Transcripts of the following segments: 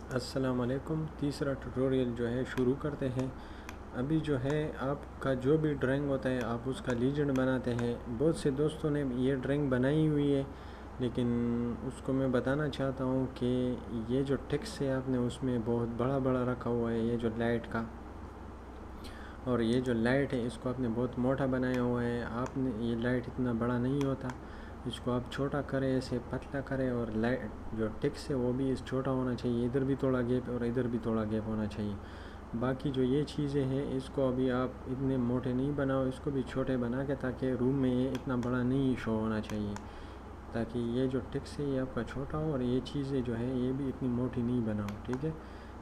अस्सलाम वालेकुम। तीसरा ट्यूटोरियल जो है शुरू करते हैं। अभी जो है आपका जो भी ड्राइंग होता है आप उसका लीजेंड बनाते हैं। बहुत से दोस्तों ने ये ड्राइंग बनाई हुई है, लेकिन उसको मैं बताना चाहता हूँ कि ये जो टेक्स्ट है आपने उसमें बहुत बड़ा बड़ा रखा हुआ है, ये जो लाइट का, और ये जो लाइट है इसको आपने बहुत मोटा बनाया हुआ है। आपने ये लाइट इतना बड़ा नहीं होता, इसको आप छोटा करें, ऐसे पतला करें, और लाइट जो टेक्स्ट है वो भी इस छोटा होना चाहिए। इधर भी थोड़ा गैप और इधर भी थोड़ा गैप होना चाहिए। बाकी जो ये चीज़ें हैं इसको अभी आप इतने मोटे नहीं बनाओ, इसको भी छोटे बना के, ताकि रूम में ये इतना बड़ा नहीं शो होना चाहिए, ताकि ये जो टेक्स्ट है ये आपका छोटा हो, और ये चीज़ें जो है ये भी इतनी मोटी नहीं बनाओ, ठीक है।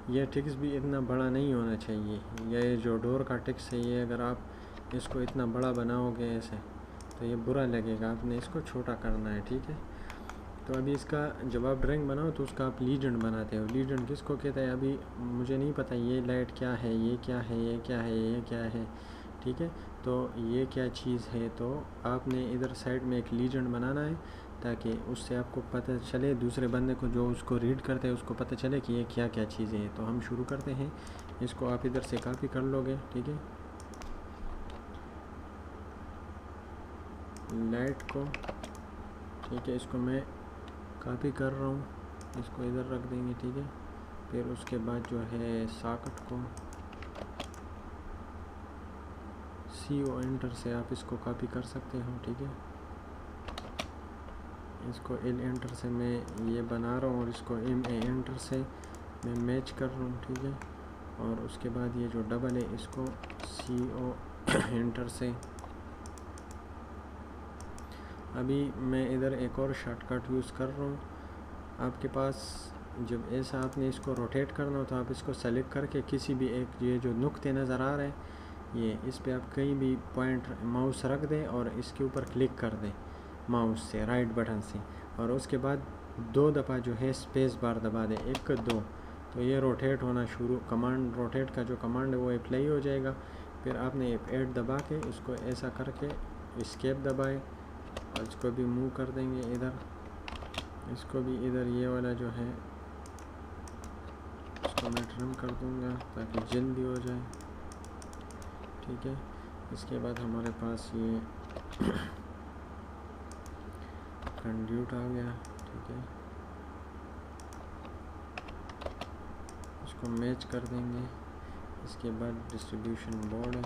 यह टेक्स भी इतना बड़ा नहीं होना चाहिए। यह जो डोर का टेक्स है ये अगर आप इसको इतना बड़ा बनाओगे ऐसे तो ये बुरा लगेगा, आपने इसको छोटा करना है, ठीक है। तो अभी इसका जब आप ड्राइंग बनाओ तो उसका आप लीजेंड बनाते हो। लीजेंड किसको कहता है अभी मुझे नहीं पता। ये लाइट क्या है, ये क्या है, ये क्या है, ये क्या है, ठीक है। तो ये क्या चीज़ है, तो आपने इधर साइड में एक लीजेंड बनाना है, ताकि उससे आपको पता चले, दूसरे बंदे को जो उसको रीड करते हैं उसको पता चले कि ये क्या क्या चीज़ें हैं। तो हम शुरू करते हैं। इसको आप इधर से कॉपी कर लोगे, ठीक है, लाइट को, ठीक है। इसको मैं कॉपी कर रहा हूँ, इसको इधर रख देंगे, ठीक है। फिर उसके बाद जो है सॉकेट को CO एंटर से आप इसको कॉपी कर सकते हो, ठीक है। इसको L एंटर से मैं ये बना रहा हूँ, और इसको MA एंटर से मैं मैच कर रहा हूँ, ठीक है। और उसके बाद ये जो डबल है इसको CO एंटर से। अभी मैं इधर एक और शॉर्टकट यूज़ कर रहा हूँ। आपके पास जब ऐसा आपने इसको रोटेट करना हो तो आप इसको सेलेक्ट करके किसी भी एक, ये जो नुक्ते नज़र आ रहे हैं ये, इस पे आप कहीं भी पॉइंट माउस रख दें और इसके ऊपर क्लिक कर दें माउस से, राइट बटन से, और उसके बाद 2 दफ़ा जो है स्पेस बार दबा दें, 1 2, तो ये रोटेट होना शुरू, कमांड रोटेट का जो कमांड है वो अप्लाई हो जाएगा। फिर आपने F8 दबा के इसको ऐसा करके एस्केप दबाएं, और इसको भी मूव कर देंगे इधर। इसको भी इधर ये वाला जो है इसको मैं ट्रिम कर दूंगा ताकि जल्दी हो जाए, ठीक है। इसके बाद हमारे पास ये कंड्यूट आ गया, ठीक है। इसको मैच कर देंगे। इसके बाद डिस्ट्रीब्यूशन बोर्ड है,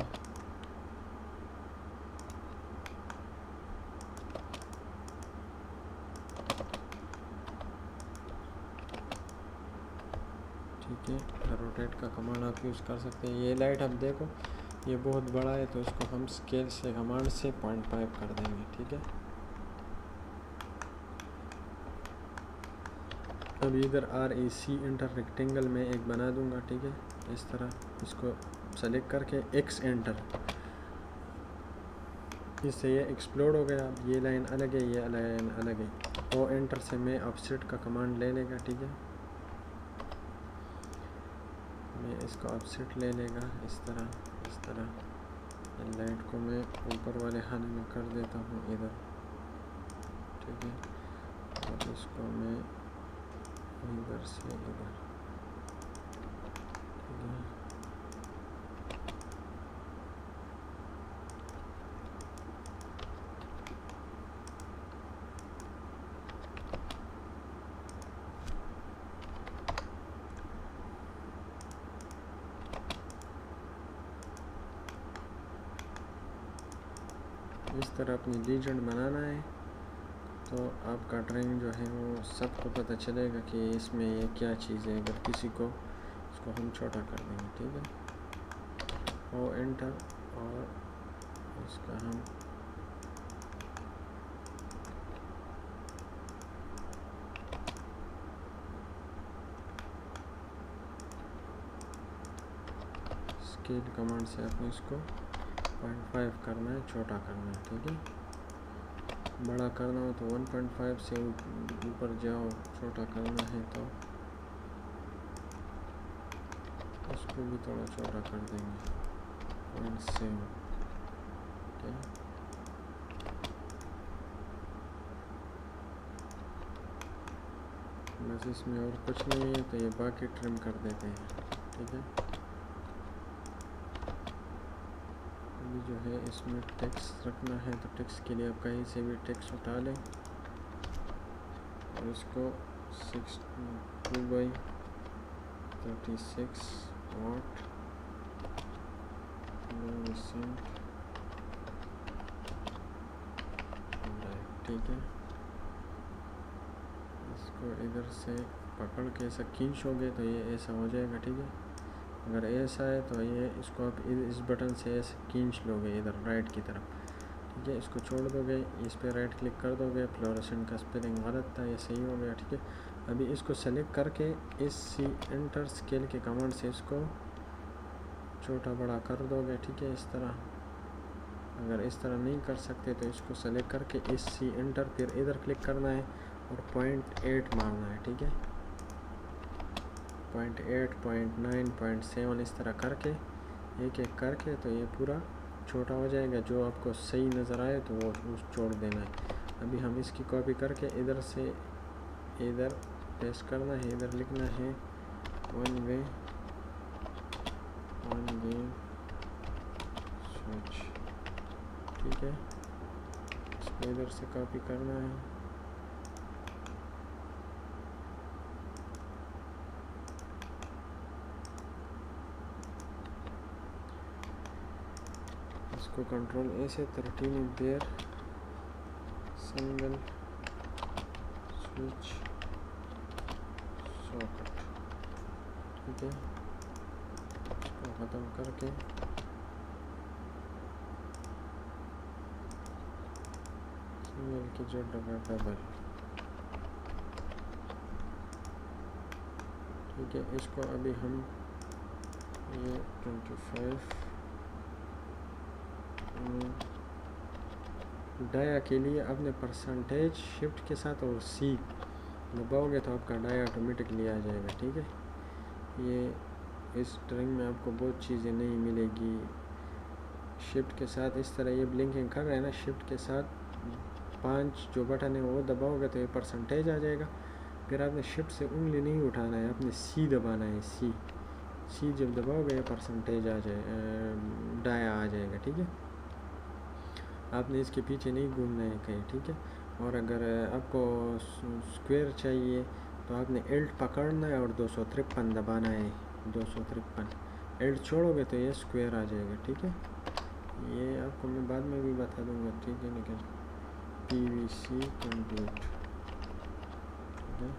ठीक है। रोटेट का कमांड आप यूज़ कर सकते हैं। ये लाइट आप देखो ये बहुत बड़ा है, तो इसको हम स्केल से कमांड से 0.5 कर देंगे, ठीक है। अब इधर RAC इंटर रेक्टेंगल में एक बना दूंगा, ठीक है। इस तरह इसको सेलेक्ट करके X एंटर, इससे ये एक्सप्लोड हो गया। अब ये लाइन अलग है, ये लाइन अलग है। O एंटर से मैं ऑफसेट का कमांड ले लेगा, ठीक है। मैं इसको ऑफसेट ले लेगा इस तरह। लाइट को मैं ऊपर वाले खाने में कर देता हूँ इधर, ठीक है। और इसको मैं इधर से इधर, ठीक है। इस तरह अपनी लीजेंड बनाना है, तो आपका ड्राइंग जो है वो सबको पता चलेगा कि इसमें ये क्या चीज़ है। अगर किसी को इसको हम छोटा कर देंगे, ठीक है। O एंटर, और इसका हम स्केल कमांड से आपने इसको 0.5 करना है, छोटा करना है, ठीक है। बड़ा करना हो तो 1.5 से ऊपर जाओ, छोटा करना है तो इसको भी थोड़ा छोटा कर देंगे, 0.7, ठीक है। बस इसमें और कुछ नहीं है, तो ये बाकी ट्रिम कर देते हैं, ठीक है। अभी जो है इसमें टेक्स्ट रखना है, तो टेक्स्ट के लिए आप कहीं से भी टेक्स्ट उठा लें और इसको 2/36 वाट ठीक है। इसको इधर से पकड़ के ऐसा खींचोगे तो ये ऐसा हो जाएगा, ठीक है। अगर ऐसा है तो ये इसको आप इस बटन से ऐसे खींच लोगे इधर राइट की तरफ, ठीक है। इसको छोड़ दोगे, इस पर राइट क्लिक कर दोगे, फ्लोरेसेंट का स्पेलिंग गलत था, ये सही हो गया, ठीक है। अभी इसको सेलेक्ट करके इस एंटर स्केल के कमांड से इसको छोटा बड़ा कर दोगे, ठीक है, इस तरह। अगर इस तरह नहीं कर सकते तो इसको सेलेक्ट करके इस एंटर, फिर इधर क्लिक करना है और 0.8 मारना है, ठीक है। 0.8, 0.9, 0.7 इस तरह करके एक एक करके तो ये पूरा छोटा हो जाएगा। जो आपको सही नज़र आए तो वो उस छोड़ देना है। अभी हम इसकी कॉपी करके इधर से इधर पेस्ट करना है, इधर लिखना है 1 वे 1 गेम स्विच, ठीक है। इसको इधर से कॉपी करना है, इसको कंट्रोल ए से 13 एम्पियर सिंगल स्विच सॉकेट, ठीक है। इसको ख़त्म करके सिंगल की जगह डबल, ठीक है। इसको अभी हम ये 25 डाया के लिए अपने परसेंटेज शिफ्ट के साथ और सी दबाओगे तो आपका डाया ऑटोमेटिकली आ जाएगा, ठीक है। ये इस ड्राइंग में आपको बहुत चीज़ें नहीं मिलेगी। शिफ्ट के साथ इस तरह ये ब्लिंकिंग कर रहा है ना, शिफ्ट के साथ 5 जो बटन है वो दबाओगे तो ये परसेंटेज आ जाएगा। फिर आपने शिफ्ट से उंगली नहीं उठाना है, आपने सी दबाना है, सी जब दबाओगे ये परसेंटेज आ जाए, डाया आ जाएगा, ठीक है। आपने इसके पीछे नहीं घूमना है कहीं, ठीक है। और अगर आपको स्क्वायर चाहिए तो आपने एल्ट पकड़ना है और 253 दबाना है, 253 एल्ट छोड़ोगे तो ये स्क्वायर आ जाएगा, ठीक है। ये आपको मैं बाद में भी बता दूंगा, ठीक है। लेकिन PVC कंप्लीट, ठीक है।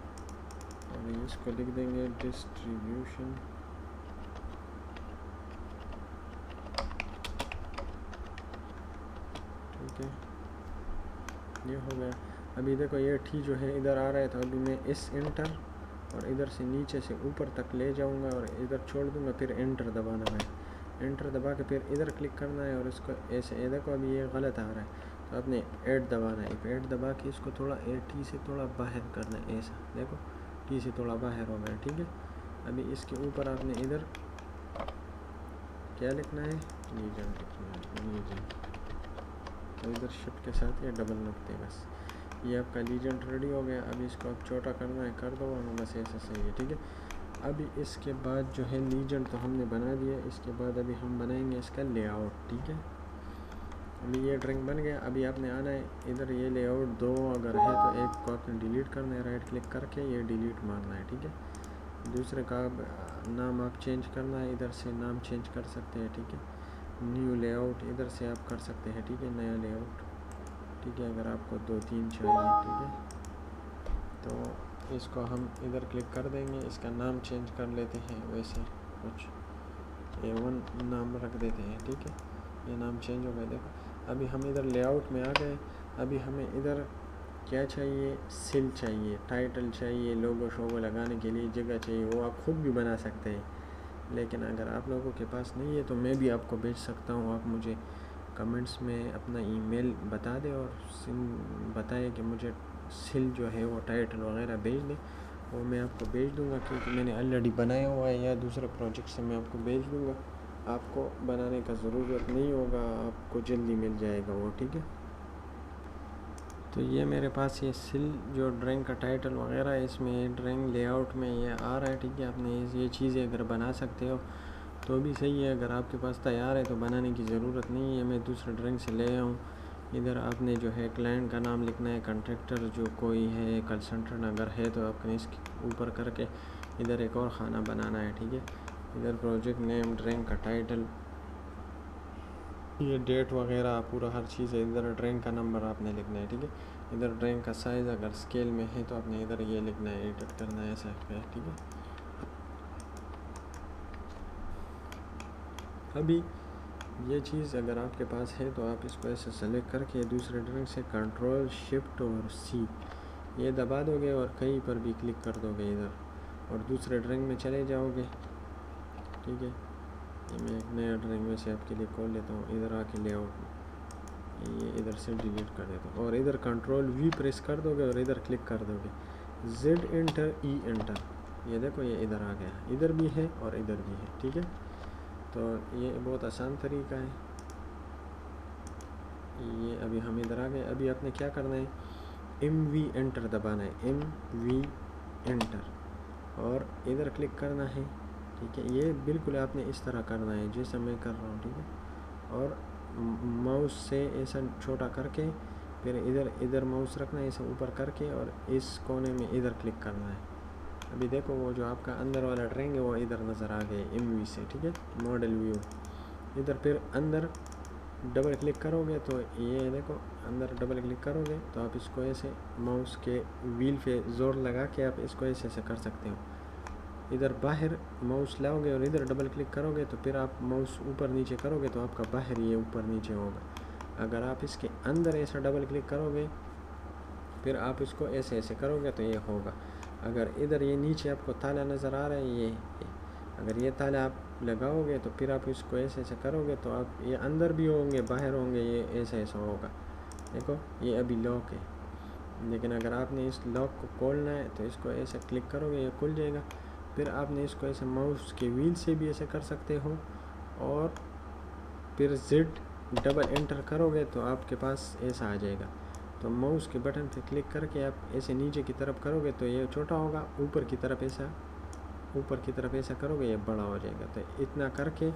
और इसको लिख देंगे डिस्ट्रीब्यूशन, ठीक है। ये हो गया। अभी देखो ये टी जो है इधर आ रहा है, तो अभी मैं इस एंटर और इधर से नीचे से ऊपर तक ले जाऊंगा और इधर छोड़ दूंगा, फिर एंटर दबाना है। एंटर दबा के फिर इधर क्लिक करना है और इसको ऐसे, ये देखो अभी ये गलत आ रहा है तो आपने 8 दबाना है। 8 दबा के इसको थोड़ा टी से थोड़ा बाहर करना है, ऐसा देखो टी से थोड़ा बाहर हो गया, ठीक है। अभी इसके ऊपर आपने इधर क्या लिखना है, लीजेंड लिखना है, लीजेंड। तो इधर शिफ्ट के साथ ये डबल रखते हैं, बस ये आपका लीजेंड रेडी हो गया। अभी इसको आप छोटा करना है कर दो, बस ऐसा सही है, ठीक है। अभी इसके बाद जो है लीजेंड तो हमने बना दिया, इसके बाद अभी हम बनाएंगे इसका लेआउट, ठीक है। अभी ये ड्राइंग बन गया। अभी आपने आना है इधर, ये लेआउट 2 अगर है तो एक को आपने डिलीट करना है, राइट क्लिक करके ये डिलीट मारना है, ठीक है। दूसरे का नाम आप चेंज करना है, इधर से नाम चेंज कर सकते हैं, ठीक है। न्यू लेआउट इधर से आप कर सकते हैं, ठीक है, नया लेआउट, ठीक है। अगर आपको 2-3 चाहिए, ठीक है, तो इसको हम इधर क्लिक कर देंगे। इसका नाम चेंज कर लेते हैं, वैसे कुछ A1 नाम रख देते हैं, ठीक है। ये नाम चेंज हो गया, देखो। अभी हम इधर लेआउट में आ गए। अभी हमें इधर क्या चाहिए, सिल चाहिए, टाइटल चाहिए, लोगो शोगो लगाने के लिए जगह चाहिए, वो आप खुद भी बना सकते हैं। लेकिन अगर आप लोगों के पास नहीं है तो मैं भी आपको भेज सकता हूँ। आप मुझे कमेंट्स में अपना ईमेल बता दें और बताएं कि मुझे सिल जो है वो टाइटल वगैरह भेज दें, वो मैं आपको भेज दूँगा, क्योंकि मैंने ऑलरेडी बनाया हुआ है, या दूसरे प्रोजेक्ट से मैं आपको भेज दूँगा। आपको बनाने का ज़रूरत नहीं होगा, आपको जल्दी मिल जाएगा वो, ठीक है। तो ये मेरे पास ये सिल जो ड्राइंग का टाइटल वगैरह है, इसमें ड्राइंग लेआउट में ये आ रहा है, ठीक है। आपने ये चीज़ें अगर बना सकते हो तो भी सही है, अगर आपके पास तैयार है तो बनाने की ज़रूरत नहीं है। मैं दूसरे ड्राइंग से ले आऊँ। इधर आपने जो है क्लाइंट का नाम लिखना है, कॉन्ट्रैक्टर जो कोई है, कंसल्टेंट अगर है तो आपने इसके ऊपर करके इधर एक और खाना बनाना है, ठीक है। इधर प्रोजेक्ट नेम, ड्राइंग का टाइटल, ये डेट वगैरह पूरा हर चीज़ है। इधर ड्राइंग का नंबर आपने लिखना है, ठीक है। इधर ड्राइंग का साइज़ अगर स्केल में है तो आपने इधर ये लिखना है, एडिट करना है, ऐसा है, ठीक है। अभी ये चीज़ अगर आपके पास है तो आप इसको ऐसे सेलेक्ट करके दूसरे ड्राइंग से कंट्रोल शिफ्ट और सी ये दबा दोगे और कहीं पर भी क्लिक कर दोगे इधर, और दूसरे ड्राइंग में चले जाओगे, ठीक है। ये मैं एक नया ड्राइंग में से आपके लिए खोल लेता हूँ। इधर आके लेआउट ये इधर से डिलीट कर देता हूँ और इधर कंट्रोल वी प्रेस कर दोगे और इधर क्लिक कर दोगे, जेड एंटर, ई एंटर, ये देखो ये इधर आ गया, इधर भी है और इधर भी है, ठीक है। तो ये बहुत आसान तरीका है। ये अभी हम इधर आ गए। अभी आपने क्या करना है, एम वी एंटर दबाना है, एम वी एंटर, और इधर क्लिक करना है, ठीक है। ये बिल्कुल आपने इस तरह करना है जैसा मैं कर रहा हूँ, ठीक है। और माउस से ऐसा छोटा करके फिर इधर माउस रखना है, ऐसा ऊपर करके, और इस कोने में इधर क्लिक करना है। अभी देखो वो जो आपका अंदर वाला ड्राइंग है वो इधर नज़र आ गए एमवी से, ठीक है, मॉडल व्यू। इधर फिर अंदर डबल क्लिक करोगे तो ये देखो अंदर डबल क्लिक करोगे तो आप इसको ऐसे माउस के व्हील पे ज़ोर लगा के आप इसको ऐसे कर सकते हो। इधर बाहर माउस लाओगे और इधर डबल क्लिक करोगे तो फिर आप माउस ऊपर नीचे करोगे तो आपका बाहर ये ऊपर नीचे होगा। अगर आप इसके अंदर ऐसा डबल क्लिक करोगे फिर आप इसको ऐसे ऐसे करोगे तो ये होगा। अगर इधर ये नीचे आपको ताला नज़र आ रहा है, ये अगर ये ताला आप लगाओगे तो फिर आप इसको ऐसे ऐसे करोगे तो आप ये अंदर भी होंगे बाहर होंगे, ये ऐसा ऐसा होगा। देखो ये अभी लॉक है, लेकिन अगर आपने इस लॉक को खोलना है तो इसको ऐसे क्लिक करोगे ये खुल जाएगा। फिर आपने इसको ऐसे माउस के व्हील से भी ऐसे कर सकते हो, और फिर जेड डबल एंटर करोगे तो आपके पास ऐसा आ जाएगा। तो माउस के बटन पे क्लिक करके आप ऐसे नीचे की तरफ करोगे तो ये छोटा होगा, ऊपर की तरफ ऐसा करोगे ये बड़ा हो जाएगा। तो इतना करके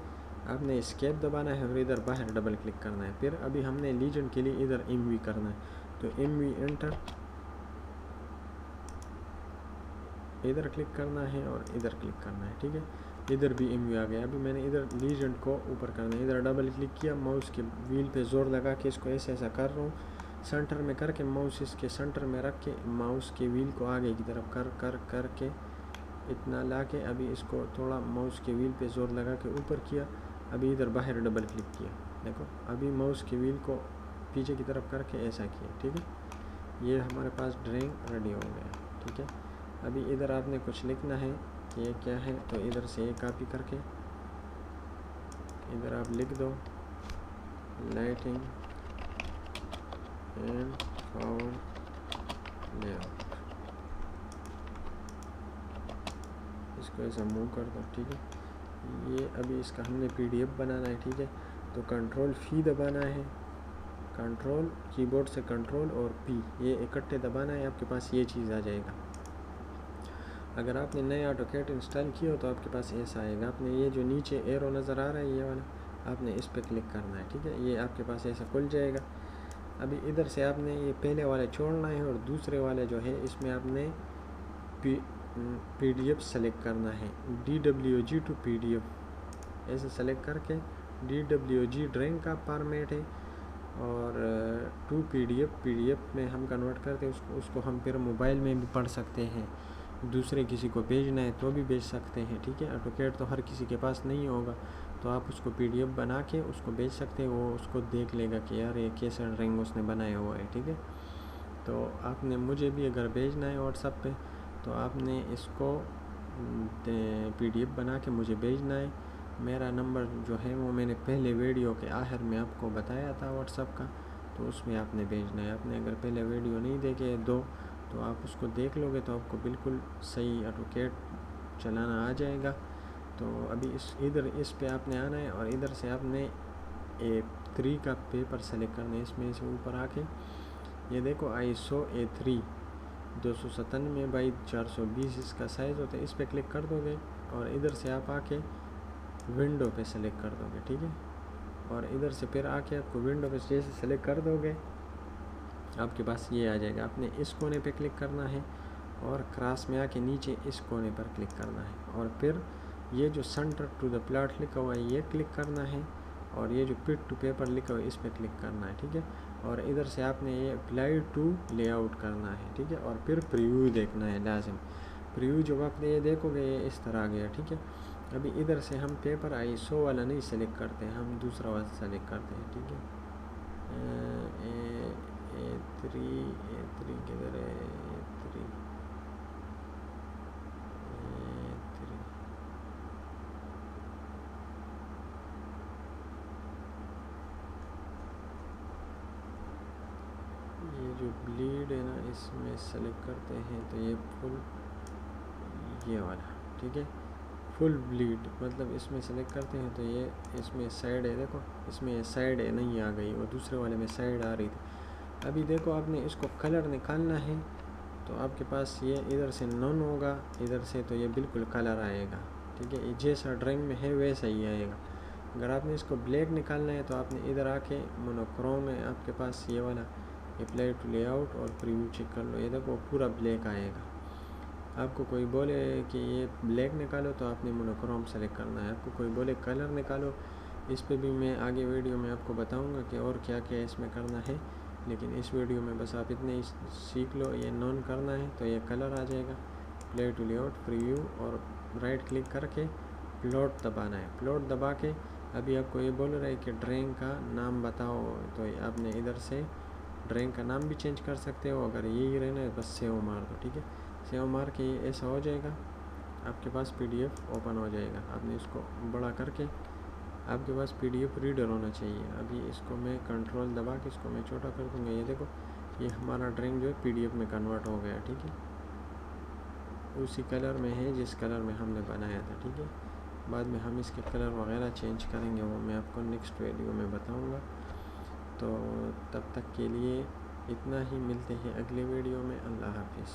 आपने एस्केप दबाना है और इधर बाहर डबल क्लिक करना है। फिर अभी हमने लीजेंड के लिए इधर एमवी करना है, तो एमवी एंटर, इधर क्लिक करना है और इधर क्लिक करना है, ठीक है। इधर भी एमवी आ गया। अभी मैंने इधर लीजेंड को ऊपर करना है, इधर डबल क्लिक किया, माउस के व्हील पे ज़ोर लगा के इसको ऐसे ऐसा कर रहा हूँ, सेंटर में करके माउस इसके सेंटर में रख के माउस के व्हील को आगे की तरफ कर के इतना ला के अभी इसको थोड़ा माउस के व्हील पे ज़ोर लगा के ऊपर किया। अभी इधर बाहर डबल क्लिक किया, देखो अभी माउस के व्हील को पीछे की तरफ करके ऐसा किया, ठीक है। ये हमारे पास ड्राइंग रेडी हो गया, ठीक है। अभी इधर आपने कुछ लिखना है कि ये क्या है, तो इधर से ये कॉपी करके इधर आप लिख दो, लाइटिंग एंड साउंड लेआउट, इसको ऐसा मूव कर दो, ठीक है। ये अभी इसका हमने पीडीएफ बनाना है, ठीक है। तो कंट्रोल फी दबाना है, कंट्रोल कीबोर्ड से कंट्रोल और पी ये इकट्ठे दबाना है, आपके पास ये चीज़ आ जाएगा। अगर आपने नए ऑटोकैड इंस्टॉल किया हो तो आपके पास ऐसा आएगा। आपने ये जो नीचे एरो नज़र आ रहा है ये वाला, आपने इस पर क्लिक करना है, ठीक है। ये आपके पास ऐसा खुल जाएगा। अभी इधर से आपने ये पहले वाले छोड़ना है और दूसरे वाले जो है इसमें आपने पीडीएफ सेलेक्ट करना है, DWG टू PDF ऐसे सेलेक्ट करके, DWG ड्राइंग का फॉर्मेट है और टू PDF में हम कन्वर्ट करते हैं उसको हम फिर मोबाइल में भी पढ़ सकते हैं, दूसरे किसी को भेजना है तो भी भेज सकते हैं, ठीक है। ऑटोकैड तो हर किसी के पास नहीं होगा, तो आप उसको PDF बना के उसको भेज सकते हैं, वो उसको देख लेगा कि यार ये कैसा ड्राइंग उसने बनाया हुआ है, ठीक है। तो आपने मुझे भी अगर भेजना है व्हाट्सएप पे तो आपने इसको PDF बना के मुझे भेजना है। मेरा नंबर जो है वो मैंने पहले वीडियो के आखिर में आपको बताया था व्हाट्सएप का, तो उसमें आपने भेजना है। आपने अगर पहले वीडियो नहीं देखे दो तो आप उसको देख लोगे तो आपको बिल्कुल सही ऑटोकैड चलाना आ जाएगा। तो अभी इस पे आपने आना है और इधर से आपने A3 का पेपर सेलेक्ट करना है, इसमें से ऊपर आके ये देखो ISO A3 297x420 इसका साइज़ होता है। इस पर क्लिक कर दोगे और इधर से आप आके विंडो पे सेलेक्ट कर दोगे, ठीक है। और इधर से फिर आके आपको विंडो पे जैसे सेलेक्ट कर दोगे आपके पास ये आ जाएगा। आपने इस कोने पे क्लिक करना है और क्रॉस में आके नीचे इस कोने पर क्लिक करना है और फिर ये जो सेंटर टू द प्लॉट लिखा हुआ है ये क्लिक करना है और ये जो पिट टू पेपर लिखा हुआ है इस पर क्लिक करना है, ठीक है। और इधर से आपने ये अप्लाई टू लेआउट करना है, ठीक है। और फिर प्रीव्यू देखना है लाजिम। प्रीव्यू जब आप ये देखोगे ये इस तरह आ गया, ठीक है। अभी इधर से हम पेपर ISO वाला नहीं सेलेक्ट करते हैं, हम दूसरा वाला सेलेक्ट करते हैं, ठीक है। A3 किधर है? A3 ये जो ब्लीड है ना इसमें सेलेक्ट करते हैं तो ये फुल ये वाला, ठीक है। फुल ब्लीड मतलब इसमें सेलेक्ट करते हैं तो ये इसमें साइड है, देखो इसमें ये साइड है नहीं आ गई और दूसरे वाले में साइड आ रही थी। अभी देखो आपने इसको कलर निकालना है तो आपके पास ये इधर से नॉन होगा, इधर से तो ये बिल्कुल कलर आएगा, ठीक है। ये जैसा ड्राइंग में है वैसा ही आएगा। अगर आपने इसको ब्लैक निकालना है तो आपने इधर आके मोनोक्रोम है आपके पास ये वाला, अप्लाई टू लेआउट और प्रीव्यू चेक कर लो, ये देखो पूरा ब्लैक आएगा। आपको कोई बोले कि ये ब्लैक निकालो तो आपने मोनोक्रोम सेलेक्ट करना है। आपको कोई बोले कलर निकालो, इस पे भी मैं आगे वीडियो में आपको बताऊंगा कि और क्या क्या इसमें करना है, लेकिन इस वीडियो में बस आप इतने ही सीख लो। ये नॉन करना है तो ये कलर आ जाएगा, अप्लाई टू लेआउट प्रीव्यू और राइट क्लिक करके प्लॉट दबाना है। प्लॉट दबा के अभी आपको ये बोल रहा है कि ड्राइंग का नाम बताओ, तो आपने इधर से ड्राइंग का नाम भी चेंज कर सकते हो। अगर यही रहना है बस सेव मार दो, ठीक है। सेव मार के ये ऐसा हो जाएगा, आपके पास PDF ओपन हो जाएगा। आपने इसको बड़ा करके आपके पास PDF रीडर होना चाहिए। अभी इसको मैं कंट्रोल दबा के इसको मैं छोटा कर दूँगा। ये देखो ये हमारा ड्राइंग जो है PDF में कन्वर्ट हो गया, ठीक है। उसी कलर में है जिस कलर में हमने बनाया था, ठीक है। बाद में हम इसके कलर वगैरह चेंज करेंगे, वो मैं आपको नेक्स्ट वीडियो में बताऊँगा। तो तब तक के लिए इतना ही, मिलते हैं अगले वीडियो में। अल्लाह हाफिज़।